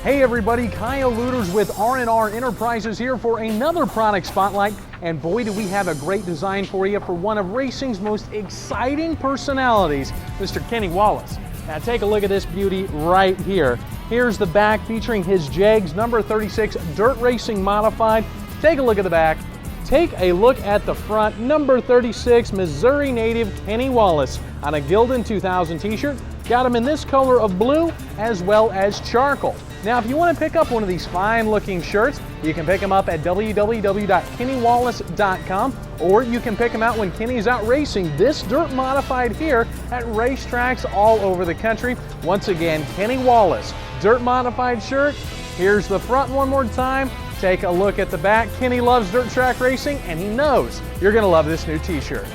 Hey everybody, Kyle Luters with R&R Enterprises here for another product spotlight, and boy do we have a great design for you for one of racing's most exciting personalities, Mr. Kenny Wallace. Now take a look at this beauty right here. Here's the back featuring his Jegs number 36 Dirt Racing Modified. Take a look at the back. Take a look at the front, number 36 Missouri native Kenny Wallace on a Gildan 2000 t-shirt. Got him in this color of blue as well as charcoal. Now, if you want to pick up one of these fine-looking shirts, you can pick them up at www.kennywallace.com, or you can pick them out when Kenny's out racing this dirt modified here at racetracks all over the country. Once again, Kenny Wallace, dirt modified shirt. Here's the front one more time. Take a look at the back. Kenny loves dirt track racing, and he knows you're going to love this new t-shirt.